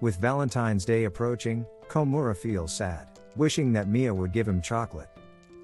With Valentine's Day approaching, Komura feels sad, wishing that Mia would give him chocolate.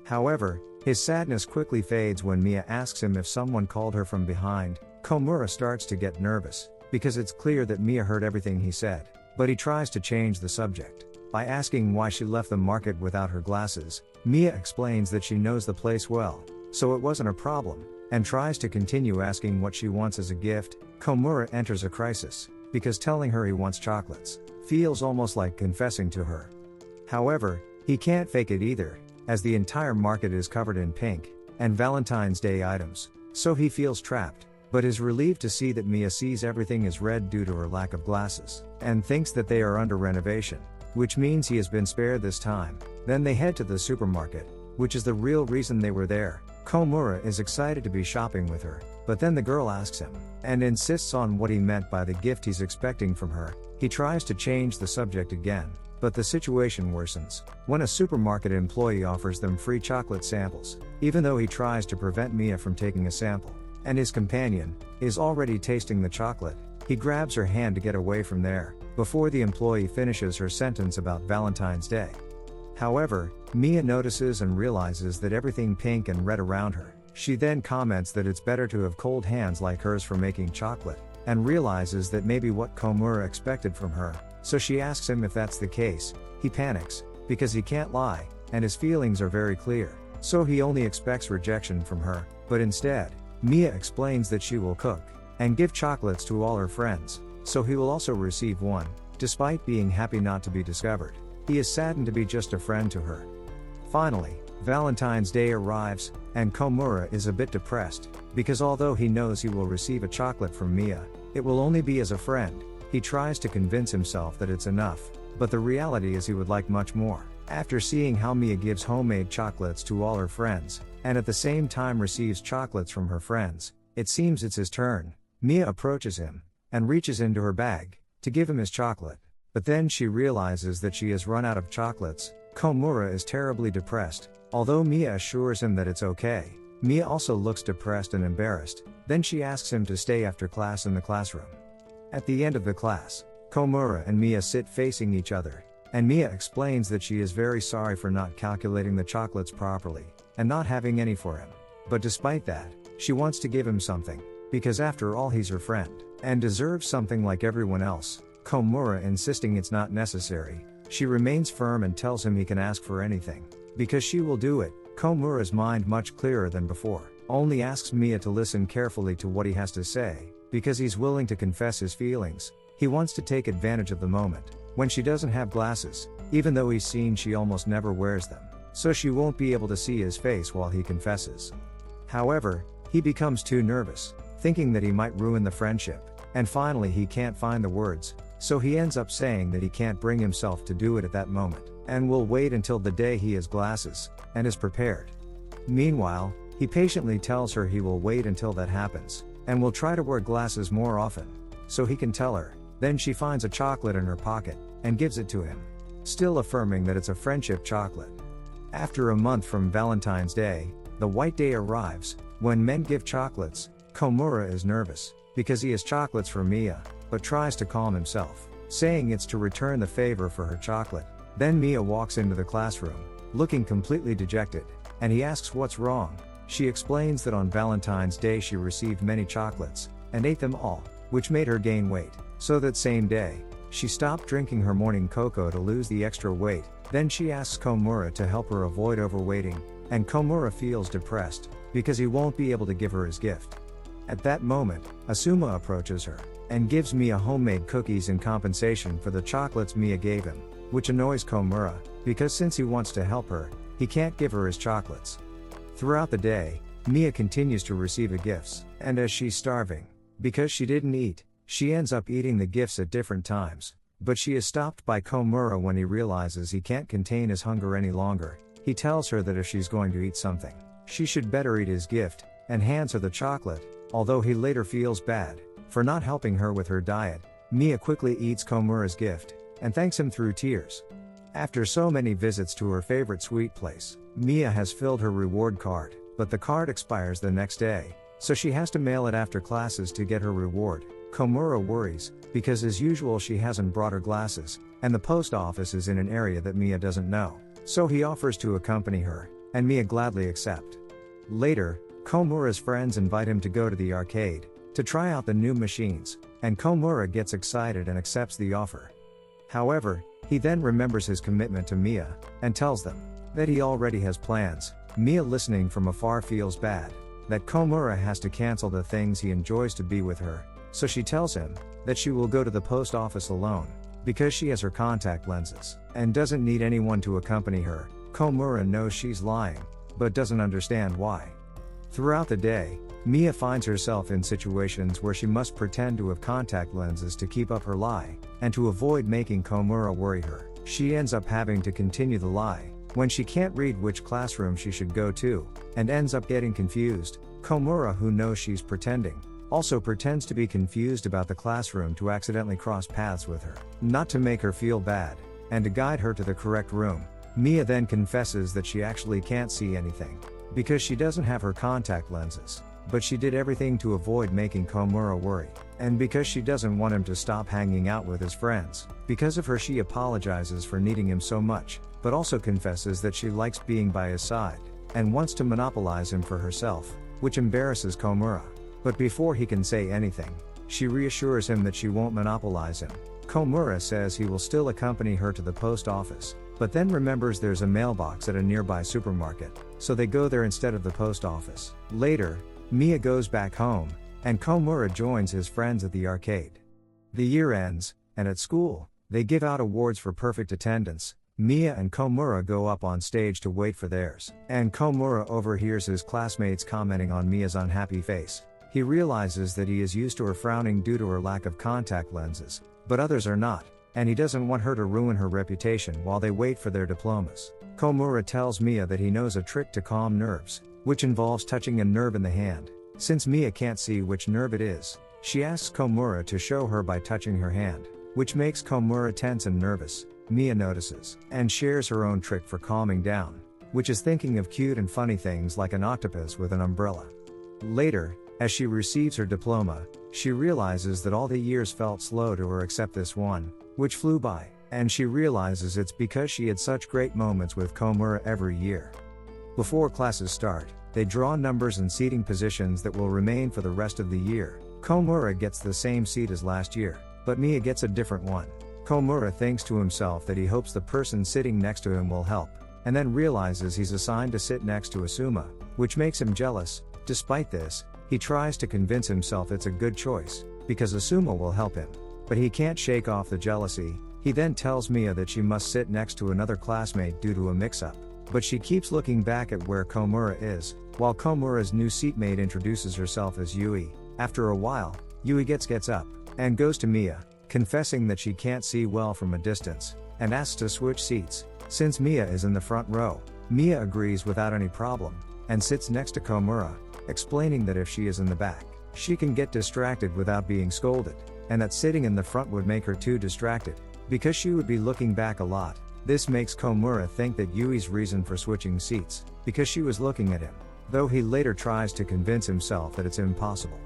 However, his sadness quickly fades when Mia asks him if someone called her from behind. Komura starts to get nervous, because it's clear that Mia heard everything he said, but he tries to change the subject. By asking why she left the market without her glasses, Mia explains that she knows the place well, so it wasn't a problem, and tries to continue asking what she wants as a gift. Komura enters a crisis, because telling her he wants chocolates feels almost like confessing to her. However, he can't fake it either, as the entire market is covered in pink and Valentine's Day items, so he feels trapped, but is relieved to see that Mia sees everything as red due to her lack of glasses, and thinks that they are under renovation, which means he has been spared this time. Then they head to the supermarket, which is the real reason they were there. Komura is excited to be shopping with her, but then the girl asks him, and insists on what he meant by the gift he's expecting from her. He tries to change the subject again, but the situation worsens when a supermarket employee offers them free chocolate samples, even though he tries to prevent Mia from taking a sample, and his companion is already tasting the chocolate. He grabs her hand to get away from there, before the employee finishes her sentence about Valentine's Day. However, Mia notices and realizes that everything pink and red around her. She then comments that it's better to have cold hands like hers for making chocolate, and realizes that maybe what Komura expected from her, so she asks him if that's the case. He panics, because he can't lie, and his feelings are very clear, so he only expects rejection from her, but instead, Mia explains that she will cook and give chocolates to all her friends, so he will also receive one. Despite being happy not to be discovered, he is saddened to be just a friend to her. Finally, Valentine's Day arrives, and Komura is a bit depressed, because although he knows he will receive a chocolate from Mia, it will only be as a friend. He tries to convince himself that it's enough, but the reality is he would like much more. After seeing how Mia gives homemade chocolates to all her friends, and at the same time receives chocolates from her friends, it seems it's his turn. Mia approaches him, and reaches into her bag to give him his chocolate, but then she realizes that she has run out of chocolates. Komura is terribly depressed, although Mia assures him that it's okay. Mia also looks depressed and embarrassed. Then she asks him to stay after class in the classroom. At the end of the class, Komura and Mia sit facing each other, and Mia explains that she is very sorry for not calculating the chocolates properly, and not having any for him. But despite that, she wants to give him something, because after all he's her friend, and deserves something like everyone else. Komura insisting it's not necessary, she remains firm and tells him he can ask for anything, because she will do it. Komura's mind, much clearer than before, only asks Mia to listen carefully to what he has to say, because he's willing to confess his feelings. He wants to take advantage of the moment when she doesn't have glasses, even though he's seen she almost never wears them, so she won't be able to see his face while he confesses. However, he becomes too nervous, thinking that he might ruin the friendship, and finally he can't find the words, so he ends up saying that he can't bring himself to do it at that moment, and will wait until the day he has glasses and is prepared. Meanwhile, he patiently tells her he will wait until that happens, and will try to wear glasses more often, so he can tell her. Then she finds a chocolate in her pocket, and gives it to him, still affirming that it's a friendship chocolate. After a month from Valentine's Day, the white day arrives. When men give chocolates, Komura is nervous, because he has chocolates for Mia, but tries to calm himself, saying it's to return the favor for her chocolate. Then Mia walks into the classroom, looking completely dejected, and he asks what's wrong. She explains that on Valentine's Day she received many chocolates, and ate them all, which made her gain weight. So that same day, she stopped drinking her morning cocoa to lose the extra weight. Then she asks Komura to help her avoid overweighting, and Komura feels depressed, because he won't be able to give her his gift. At that moment, Asuma approaches her, and gives Mia homemade cookies in compensation for the chocolates Mia gave him, which annoys Komura, because since he wants to help her, he can't give her his chocolates. Throughout the day, Mia continues to receive gifts, and as she's starving, because she didn't eat, she ends up eating the gifts at different times, but she is stopped by Komura when he realizes he can't contain his hunger any longer. He tells her that if she's going to eat something, she should better eat his gift, and hands her the chocolate, although he later feels bad for not helping her with her diet. Mia quickly eats Komura's gift, and thanks him through tears. After so many visits to her favorite sweet place, Mia has filled her reward card, but the card expires the next day, so she has to mail it after classes to get her reward. Komura worries, because as usual she hasn't brought her glasses, and the post office is in an area that Mia doesn't know. So he offers to accompany her, and Mia gladly accepts. Later, Komura's friends invite him to go to the arcade, to try out the new machines, and Komura gets excited and accepts the offer. However, he then remembers his commitment to Mia, and tells them that he already has plans. Mia, listening from afar, feels bad that Komura has to cancel the things he enjoys to be with her, so she tells him that she will go to the post office alone, because she has her contact lenses, and doesn't need anyone to accompany her. Komura knows she's lying, but doesn't understand why. Throughout the day, Mia finds herself in situations where she must pretend to have contact lenses to keep up her lie, and to avoid making Komura worry her. She ends up having to continue the lie, when she can't read which classroom she should go to, and ends up getting confused. Komura, who knows she's pretending, also pretends to be confused about the classroom to accidentally cross paths with her, not to make her feel bad, and to guide her to the correct room. Mia then confesses that she actually can't see anything, because she doesn't have her contact lenses, but she did everything to avoid making Komura worry, and because she doesn't want him to stop hanging out with his friends. Because of her, she apologizes for needing him so much, but also confesses that she likes being by his side, and wants to monopolize him for herself, which embarrasses Komura. But before he can say anything, she reassures him that she won't monopolize him. Komura says he will still accompany her to the post office, but then remembers there's a mailbox at a nearby supermarket, so they go there instead of the post office. Later, Mia goes back home, and Komura joins his friends at the arcade. The year ends, and at school, they give out awards for perfect attendance. Mia and Komura go up on stage to wait for theirs, and Komura overhears his classmates commenting on Mia's unhappy face. He realizes that he is used to her frowning due to her lack of contact lenses, but others are not, and he doesn't want her to ruin her reputation while they wait for their diplomas. Komura tells Mia that he knows a trick to calm nerves, which involves touching a nerve in the hand. Since Mia can't see which nerve it is, she asks Komura to show her by touching her hand, which makes Komura tense and nervous. Mia notices, and shares her own trick for calming down, which is thinking of cute and funny things like an octopus with an umbrella. Later, as she receives her diploma, she realizes that all the years felt slow to her except this one, which flew by, and she realizes it's because she had such great moments with Komura every year. Before classes start, they draw numbers and seating positions that will remain for the rest of the year. Komura gets the same seat as last year, but Mia gets a different one. Komura thinks to himself that he hopes the person sitting next to him will help, and then realizes he's assigned to sit next to Asuma, which makes him jealous. Despite this, he tries to convince himself it's a good choice, because Asuma will help him. But he can't shake off the jealousy. He then tells Mia that she must sit next to another classmate due to a mix-up, but she keeps looking back at where Komura is, while Komura's new seatmate introduces herself as Yui. After a while, Yui gets up, and goes to Mia, confessing that she can't see well from a distance, and asks to switch seats. Since Mia is in the front row, Mia agrees without any problem, and sits next to Komura, explaining that if she is in the back, she can get distracted without being scolded, and that sitting in the front would make her too distracted, because she would be looking back a lot. This makes Komura think that Yui's reason for switching seats, because she was looking at him, though he later tries to convince himself that it's impossible.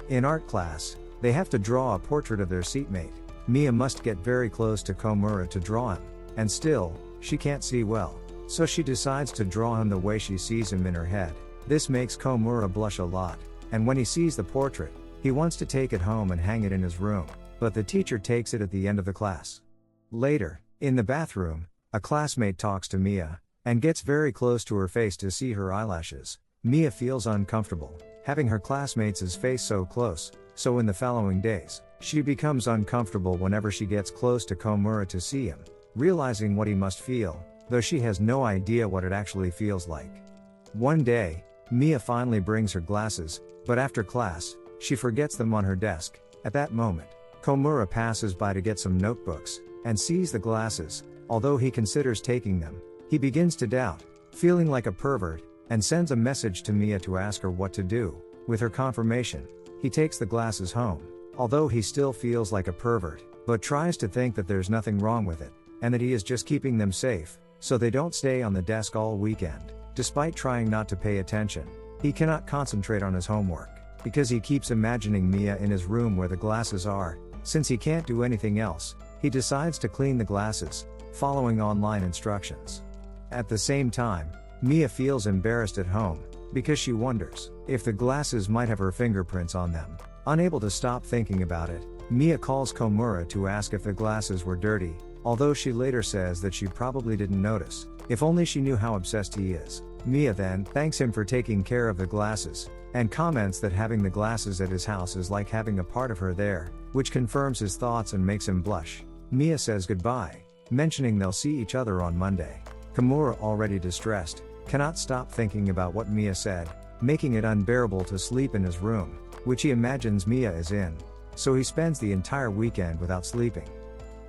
In art class, they have to draw a portrait of their seatmate. Mia must get very close to Komura to draw him, and still, she can't see well, so she decides to draw him the way she sees him in her head. This makes Komura blush a lot, and when he sees the portrait, he wants to take it home and hang it in his room, but the teacher takes it at the end of the class. Later, in the bathroom, a classmate talks to Mia, and gets very close to her face to see her eyelashes. Mia feels uncomfortable, having her classmates' face so close, so in the following days, she becomes uncomfortable whenever she gets close to Komura to see him, realizing what he must feel, though she has no idea what it actually feels like. One day, Mia finally brings her glasses, but after class, she forgets them on her desk. At that moment, Komura passes by to get some notebooks, and sees the glasses. Although he considers taking them, he begins to doubt, feeling like a pervert, and sends a message to Mia to ask her what to do. With her confirmation, he takes the glasses home, although he still feels like a pervert, but tries to think that there's nothing wrong with it, and that he is just keeping them safe, so they don't stay on the desk all weekend. Despite trying not to pay attention, he cannot concentrate on his homework. because he keeps imagining Mia in his room where the glasses are. Since he can't do anything else, he decides to clean the glasses, following online instructions. At the same time, Mia feels embarrassed at home, because she wonders if the glasses might have her fingerprints on them. Unable to stop thinking about it, Mia calls Komura to ask if the glasses were dirty, although she later says that she probably didn't notice, if only she knew how obsessed he is. Mia then thanks him for taking care of the glasses, and comments that having the glasses at his house is like having a part of her there, which confirms his thoughts and makes him blush. Mia says goodbye, mentioning they'll see each other on Monday. Komura, already distressed, cannot stop thinking about what Mia said, making it unbearable to sleep in his room, which he imagines Mia is in, so he spends the entire weekend without sleeping.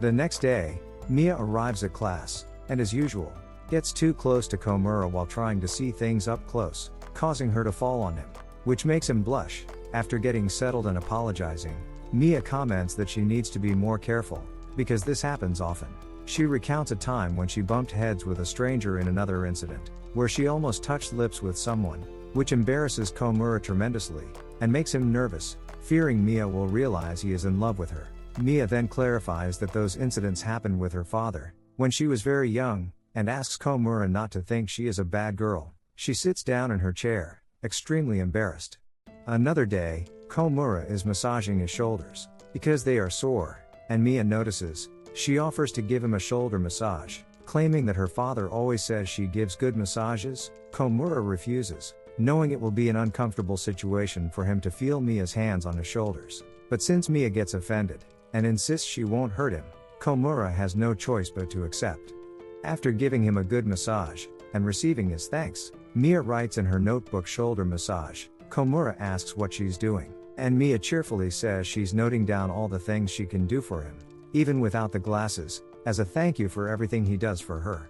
The next day, Mia arrives at class, and as usual, gets too close to Komura while trying to see things up close, causing her to fall on him, which makes him blush. After getting settled and apologizing, Mia comments that she needs to be more careful, because this happens often. She recounts a time when she bumped heads with a stranger in another incident, where she almost touched lips with someone, which embarrasses Komura tremendously, and makes him nervous, fearing Mia will realize he is in love with her. Mia then clarifies that those incidents happened with her father, when she was very young, and asks Komura not to think she is a bad girl. She sits down in her chair, extremely embarrassed. Another day, Komura is massaging his shoulders, because they are sore, and Mia notices. She offers to give him a shoulder massage, claiming that her father always says she gives good massages. Komura refuses, knowing it will be an uncomfortable situation for him to feel Mia's hands on his shoulders. But since Mia gets offended, and insists she won't hurt him, Komura has no choice but to accept. After giving him a good massage, and receiving his thanks, Mia writes in her notebook shoulder massage. Komura asks what she's doing, and Mia cheerfully says she's noting down all the things she can do for him, even without the glasses, as a thank you for everything he does for her.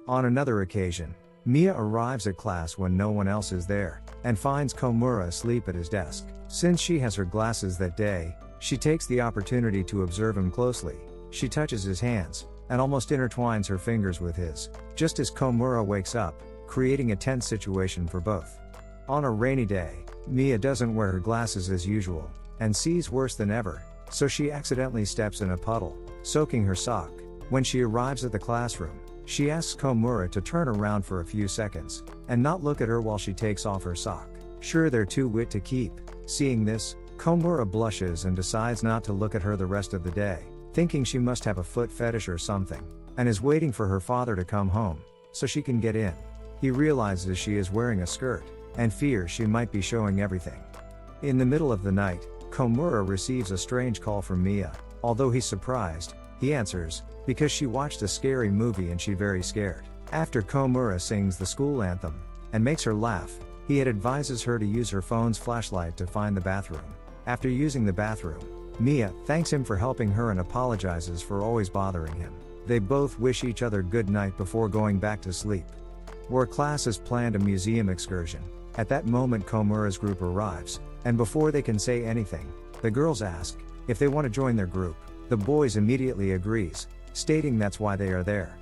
On another occasion, Mia arrives at class when no one else is there, and finds Komura asleep at his desk. Since she has her glasses that day, she takes the opportunity to observe him closely. She touches his hands, and almost intertwines her fingers with his, just as Komura wakes up, creating a tense situation for both. On a rainy day, Mia doesn't wear her glasses as usual, and sees worse than ever, so she accidentally steps in a puddle, soaking her sock. When she arrives at the classroom, she asks Komura to turn around for a few seconds, and not look at her while she takes off her sock. Sure, they're too wit to keep. Seeing this, Komura blushes and decides not to look at her the rest of the day, thinking she must have a foot fetish or something, and is waiting for her father to come home, so she can get in. He realizes she is wearing a skirt, and fears she might be showing everything. In the middle of the night, Komura receives a strange call from Mia. Although he's surprised, he answers, because she watched a scary movie and she's very scared. After Komura sings the school anthem, and makes her laugh, he advises her to use her phone's flashlight to find the bathroom. After using the bathroom, Mia thanks him for helping her and apologizes for always bothering him. They both wish each other good night before going back to sleep. Where class has planned a museum excursion. At that moment Komura's group arrives, and before they can say anything, the girls ask if they want to join their group. The boys immediately agrees, stating that's why they are there.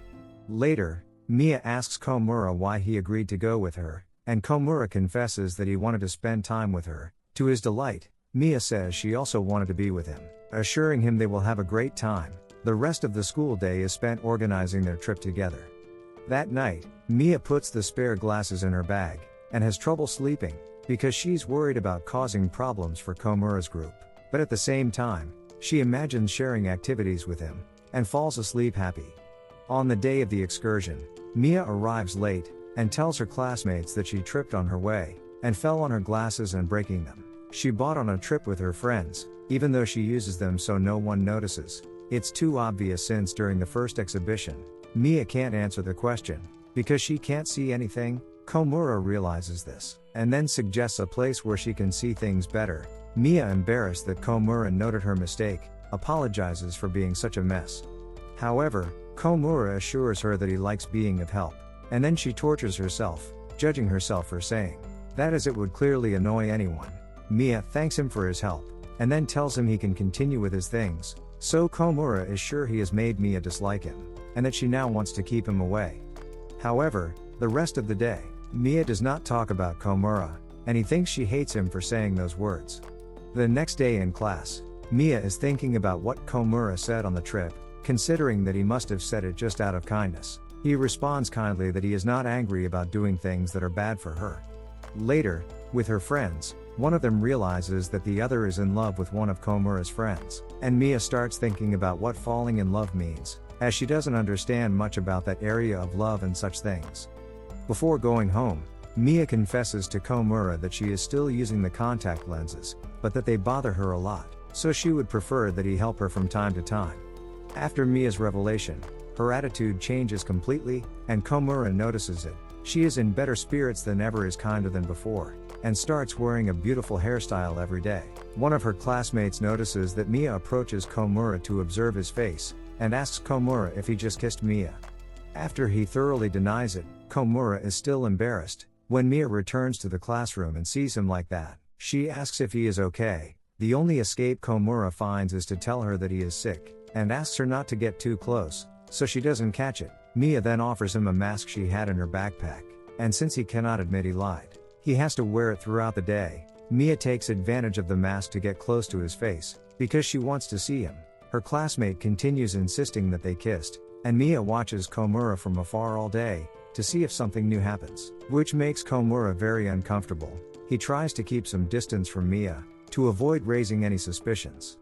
Later, Mia asks Komura why he agreed to go with her, and Komura confesses that he wanted to spend time with her. To his delight, Mia says she also wanted to be with him, assuring him they will have a great time. The rest of the school day is spent organizing their trip together. That night, Mia puts the spare glasses in her bag, and has trouble sleeping, because she's worried about causing problems for Komura's group. But at the same time, she imagines sharing activities with him, and falls asleep happy. On the day of the excursion, Mia arrives late, and tells her classmates that she tripped on her way, and fell on her glasses and breaking them. She bought on a trip with her friends, even though she uses them so no one notices. It's too obvious since during the first exhibition, Mia can't answer the question, because she can't see anything. Komura realizes this, and then suggests a place where she can see things better. Mia, embarrassed that Komura noted her mistake, apologizes for being such a mess. However, Komura assures her that he likes being of help, and then she tortures herself, judging herself for saying that, as it would clearly annoy anyone. Mia thanks him for his help, and then tells him he can continue with his things, so Komura is sure he has made Mia dislike him, and that she now wants to keep him away. However, the rest of the day, Mia does not talk about Komura, and he thinks she hates him for saying those words. The next day in class, Mia is thinking about what Komura said on the trip, considering that he must have said it just out of kindness. He responds kindly that he is not angry about doing things that are bad for her. Later, with her friends, one of them realizes that the other is in love with one of Komura's friends, and Mia starts thinking about what falling in love means, as she doesn't understand much about that area of love and such things. Before going home, Mia confesses to Komura that she is still using the contact lenses, but that they bother her a lot, so she would prefer that he help her from time to time. After Mia's revelation, her attitude changes completely, and Komura notices it. She is in better spirits than ever, is kinder than before, and starts wearing a beautiful hairstyle every day. One of her classmates notices that Mia approaches Komura to observe his face, and asks Komura if he just kissed Mia. After he thoroughly denies it, Komura is still embarrassed. When Mia returns to the classroom and sees him like that, she asks if he is okay. The only escape Komura finds is to tell her that he is sick, and asks her not to get too close, so she doesn't catch it. Mia then offers him a mask she had in her backpack, and since he cannot admit he lied, he has to wear it throughout the day. Mia takes advantage of the mask to get close to his face, because she wants to see him. Her classmate continues insisting that they kissed, and Mia watches Komura from afar all day, to see if something new happens, which makes Komura very uncomfortable. He tries to keep some distance from Mia, to avoid raising any suspicions.